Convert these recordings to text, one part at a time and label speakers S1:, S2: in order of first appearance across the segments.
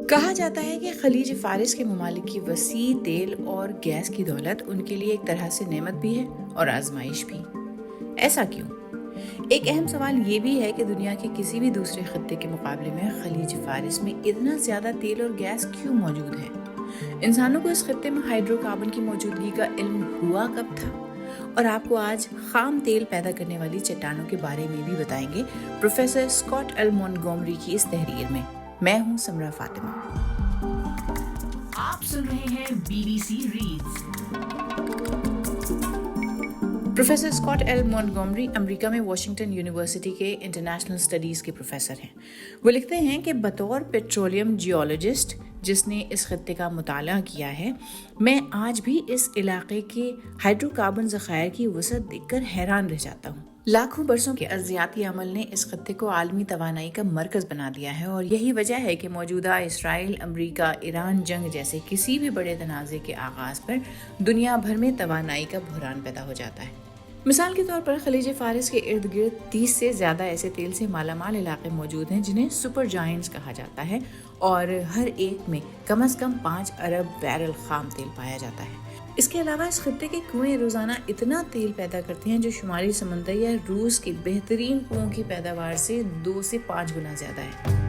S1: کہا جاتا ہے کہ خلیج فارس کے ممالک کی وسیع تیل اور گیس کی دولت ان کے لیے ایک طرح سے نعمت بھی ہے اور آزمائش بھی۔ ایسا کیوں؟ ایک اہم سوال یہ بھی ہے کہ دنیا کے کسی بھی دوسرے خطے کے مقابلے میں خلیج فارس میں اتنا زیادہ تیل اور گیس کیوں موجود ہے؟ انسانوں کو اس خطے میں ہائیڈرو کاربن کی موجودگی کا علم ہوا کب تھا؟ اور آپ کو آج خام تیل پیدا کرنے والی چٹانوں کے بارے میں بھی بتائیں گے پروفیسر اسکاٹ ایل مونٹگومری کی اس تحریر میں۔ میں ہوں سمرا فاطمہ۔
S2: آپ سن رہے ہیں BBC reads.
S1: Professor Scott L Montgomery امریکہ میں واشنگٹن یونیورسٹی کے انٹرنیشنل اسٹڈیز کے پروفیسر ہیں۔ وہ لکھتے ہیں کہ بطور پیٹرولیم جیولوجسٹ جس نے اس خطے کا مطالعہ کیا ہے، میں آج بھی اس علاقے کے ہائیڈرو کاربن ذخائر کی وسعت دیکھ کر حیران رہ جاتا ہوں۔ لاکھوں برسوں کے ارضیاتی عمل نے اس خطے کو عالمی توانائی کا مرکز بنا دیا ہے، اور یہی وجہ ہے کہ موجودہ اسرائیل امریکہ ایران جنگ جیسے کسی بھی بڑے تنازع کے آغاز پر دنیا بھر میں توانائی کا بحران پیدا ہو جاتا ہے۔ مثال کے طور پر خلیج فارس کے ارد گرد 30 سے زیادہ ایسے تیل سے مالا مال علاقے موجود ہیں جنہیں سپر جائنٹس کہا جاتا ہے، اور ہر ایک میں کم از کم 5 ارب بیرل خام تیل پایا جاتا ہے۔ اس کے علاوہ اس خطے کے کنویں روزانہ اتنا تیل پیدا کرتے ہیں جو شمالی سمندر یا روس کے بہترین کنووں کی پیداوار سے 2 سے 5 گنا زیادہ ہے۔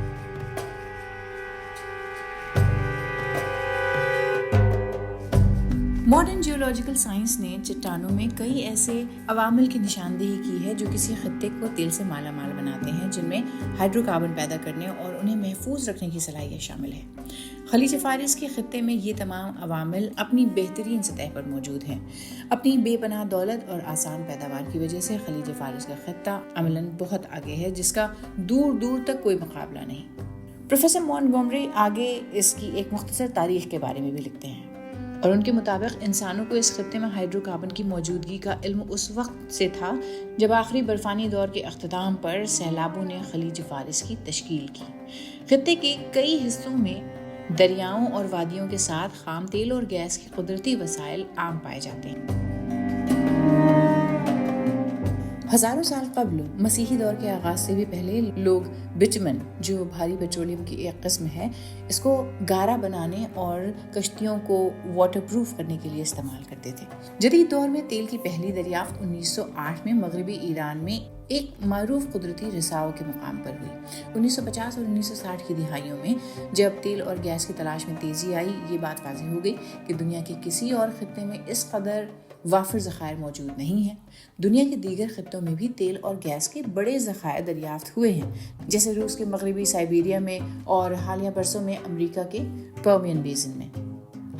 S1: ماڈرن جیولوجیکل سائنس نے چٹانوں میں کئی ایسے عوامل کی نشاندہی کی ہے جو کسی خطے کو تیل سے مالا مال بناتے ہیں، جن میں ہائیڈرو کاربن پیدا کرنے اور انہیں محفوظ رکھنے کی صلاحیت شامل ہے۔ خلیج فارس کے خطے میں یہ تمام عوامل اپنی بہترین سطح پر موجود ہیں۔ اپنی بے پناہ دولت اور آسان پیداوار کی وجہ سے خلیج فارس کا خطہ عملاً بہت آگے ہے، جس کا دور دور تک کوئی مقابلہ نہیں۔ پروفیسر مونٹگومری آگے اس کی ایک مختصر تاریخ کے بارے میں بھی لکھتے ہیں، اور ان کے مطابق انسانوں کو اس خطے میں ہائیڈرو کاربن کی موجودگی کا علم اس وقت سے تھا جب آخری برفانی دور کے اختتام پر سیلابوں نے خلیج فارس کی تشکیل کی۔ خطے کے کئی حصوں میں دریاؤں اور وادیوں کے ساتھ خام تیل اور گیس کے قدرتی وسائل عام پائے جاتے ہیں۔ ہزاروں سال قبل مسیحی دور کے آغاز سے بھی پہلے لوگ بٹمن، جو بھاری پیٹرولیم کی ایک قسم ہے، اس کو گارا بنانے اور کشتیوں کو واٹر پروف کرنے کے لیے استعمال کرتے تھے۔ جدید دور میں تیل کی پہلی دریافت 1908 میں مغربی ایران میں ایک معروف قدرتی رساؤ کے مقام پر ہوئی۔ 1950 اور 1960 کی دہائیوں میں جب تیل اور گیس کی تلاش میں تیزی آئی، یہ بات واضح ہو گئی کہ دنیا کے کسی اور خطے میں اس قدر وافر ذخائر موجود نہیں ہیں۔ دنیا کے دیگر خطوں میں بھی تیل اور گیس کے بڑے ذخائر دریافت ہوئے ہیں، جیسے روس کے مغربی سائبیریا میں اور حالیہ برسوں میں امریکہ کے پرمین بیسن میں۔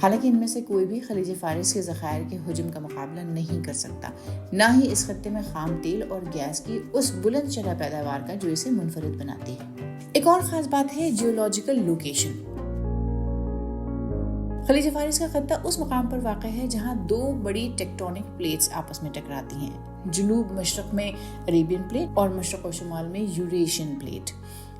S1: حالانکہ ان میں سے کوئی بھی خلیج فارس کے ذخائر کے حجم کا مقابلہ نہیں کر سکتا، نہ ہی اس خطے میں خام تیل اور گیس کی اس بلند شرح پیداوار کا جو اسے منفرد بناتی ہے۔ ایک اور خاص بات ہے جیولوجیکل لوکیشن۔ خلیج فارس کا خطہ اس مقام پر واقع ہے جہاں 2 بڑی ٹیکٹونک پلیٹس آپس میں ٹکراتی ہیں، جنوب مشرق میں عربین پلیٹ اور مشرق و شمال میں یوریشین پلیٹ۔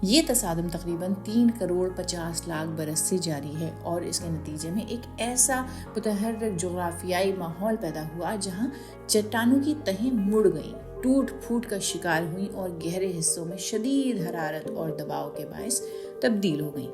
S1: یہ تصادم تقریباً 3 کروڑ 50 لاکھ برس سے جاری ہے، اور اس کے نتیجے میں ایک ایسا متحرک جغرافیائی ماحول پیدا ہوا جہاں چٹانوں کی تہیں مڑ گئیں، ٹوٹ پھوٹ کا شکار ہوئیں اور گہرے حصوں میں شدید حرارت اور دباؤ کے باعث تبدیل ہو گئیں۔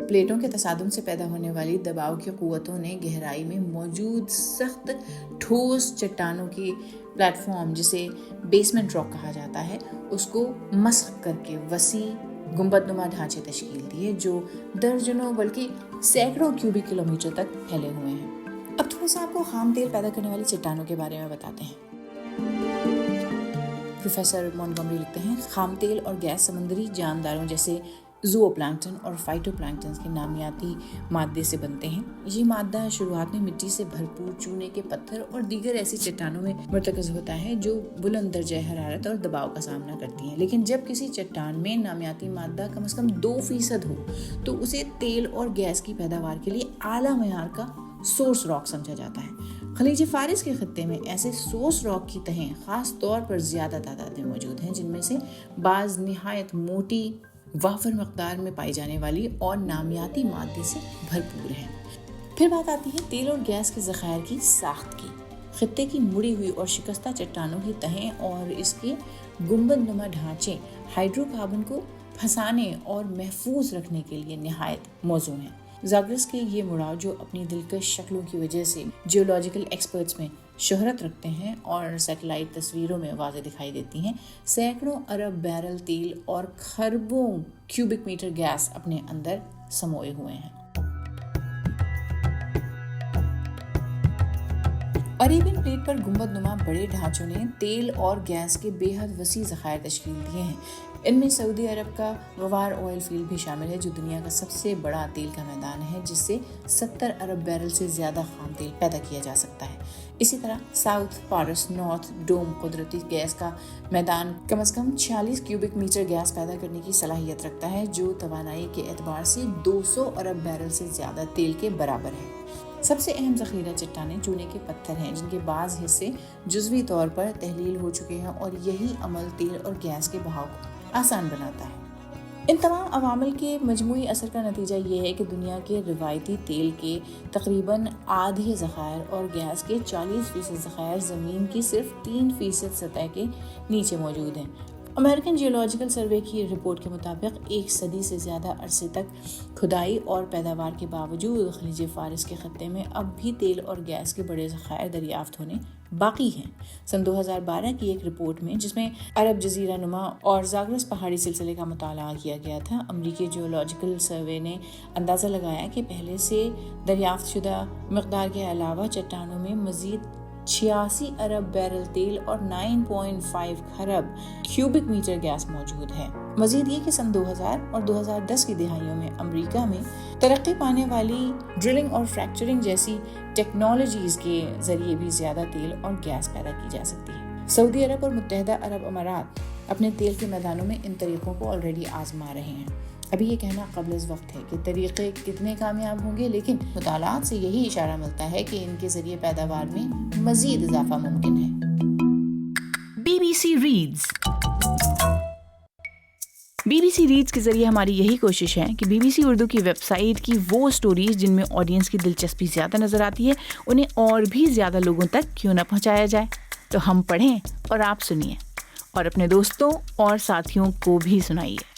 S1: پلیٹوں کے تصادم سے پیدا ہونے والی دباؤ کی قوتوں نے گہرائی میں موجود سخت ٹھوس چٹانوں کی پلیٹ فارم، جسے بیسمنٹ راک کہا جاتا ہے، اس کو مسخ کر کے وسیع گنبد نما ڈھانچے تشکیل دیے جو درجنوں بلکہ سینکڑوں کیوبک کلومیٹر تک پھیلے ہوئے ہیں۔ اب تھوڑا سا آپ کو خام تیل پیدا کرنے والی چٹانوں کے بارے میں بتاتے ہیں۔ پروفیسر مونٹگومری لکھتے ہیں، خام تیل اور گیس سمندری جانداروں جیسے زو پلانکٹن اور فائٹو پلانکٹن کے نامیاتی مادے سے بنتے ہیں۔ یہ مادہ شروعات میں مٹی سے بھرپور چونے کے پتھر اور دیگر ایسی چٹانوں میں مرتکز ہوتا ہے جو بلند درجہ حرارت اور دباؤ کا سامنا کرتی ہیں، لیکن جب کسی چٹان میں نامیاتی مادہ کم از کم 2% ہو تو اسے تیل اور گیس کی پیداوار کے لیے اعلیٰ معیار کا سورس راک سمجھا جاتا ہے۔ خلیج فارس کے خطے میں ایسے سورس راک کی تہیں خاص طور پر زیادہ تعداد میں موجود ہیں، جن میں سے بعض نہایت موٹی وافر مقدار میں پائی جانے والی اور نامیاتی مادے سے بھرپور ہیں۔ پھر بات آتی ہے تیل اور گیس کے ذخائر کی ساخت کی۔ خطے کی مڑی ہوئی اور شکستہ چٹانوں کی تہیں اور اس کے گنبد نما ڈھانچے ہائیڈرو کاربن کو پھنسانے اور محفوظ رکھنے کے لیے نہایت موزوں ہیں۔ زاگرس کے یہ مڑاؤ جو اپنی دلکش شکلوں کی وجہ سے جیولوجیکل ایکسپرٹس میں شہرت رکھتے ہیں اور سیٹلائٹ تصویروں میں واضح دکھائی دیتی ہیں، سینکڑوں ارب بیرل تیل اور خربوں کیوبک میٹر گیس اپنے اندر سموئے ہوئے ہیں۔ عربین پلیٹ پر گنبد نما بڑے ڈھانچوں نے تیل اور گیس کے بے حد وسیع ذخائر تشکیل دیے ہیں۔ ان میں سعودی عرب کا غوار آئل فیلڈ بھی شامل ہے جو دنیا کا سب سے بڑا تیل کا میدان ہے، جس سے 70 ارب بیرل سے زیادہ خام تیل پیدا کیا جا سکتا ہے۔ اسی طرح ساؤتھ پارس نارتھ ڈوم قدرتی گیس کا میدان کم از کم 46 کیوبک میٹر گیس پیدا کرنے کی صلاحیت رکھتا ہے، جو توانائی کے اعتبار سے 200 ارب بیرل سے زیادہ تیل کے برابر ہے۔ سب سے اہم ذخیرہ چٹانیں چونے کے پتھر ہیں، جن کے بعض حصے جزوی طور پر تحلیل ہو چکے ہیں، اور یہی عمل تیل اور گیس کے بہاؤ کو آسان بناتا ہے۔ ان تمام عوامل کے مجموعی اثر کا نتیجہ یہ ہے کہ دنیا کے روایتی تیل کے تقریباً آدھے ذخائر اور گیس کے 40% ذخائر زمین کی صرف 3% سطح کے نیچے موجود ہیں۔ امریکن جیولوجیکل سروے کی رپورٹ کے مطابق 1 صدی سے زیادہ عرصے تک کھدائی اور پیداوار کے باوجود خلیج فارس کے خطے میں اب بھی تیل اور گیس کے بڑے ذخائر دریافت ہونے باقی ہیں۔ سن 2012 کی ایک رپورٹ میں، جس میں عرب جزیرہ نما اور زاگرس پہاڑی سلسلے کا مطالعہ کیا گیا تھا، امریکی جیولوجیکل سروے نے اندازہ لگایا کہ پہلے سے دریافت شدہ مقدار کے علاوہ چٹانوں میں مزید 86 ارب بیرل تیل اور 9.5 خرب کیوبک میٹر گیس موجود ہے۔ مزید یہ کہ سن 2000 اور 2010 کی دہائیوں میں امریکہ میں ترقی پانے والی ڈرلنگ اور فریکچرنگ جیسی ٹیکنالوجیز کے ذریعے بھی زیادہ تیل اور گیس پیدا کی جا سکتی ہے۔ سعودی عرب اور متحدہ عرب امارات اپنے تیل کے میدانوں میں ان طریقوں کو آلریڈی آزما رہے ہیں۔ ابھی یہ کہنا قبل از وقت ہے کہ طریقے کتنے کامیاب ہوں گے، لیکن مطالعات سے یہی اشارہ ملتا ہے کہ ان کے ذریعے پیداوار میں مزید اضافہ ممکن ہے۔
S2: BBC ریڈز BBC ریڈز کے ذریعے ہماری یہی کوشش ہے کہ BBC اردو کی ویب سائٹ کی وہ سٹوریز جن میں آڈینس کی دلچسپی زیادہ نظر آتی ہے، انہیں اور بھی زیادہ لوگوں تک کیوں نہ پہنچایا جائے۔ تو ہم پڑھیں اور آپ سنیے، اور اپنے دوستوں اور ساتھیوں کو بھی سنائیے۔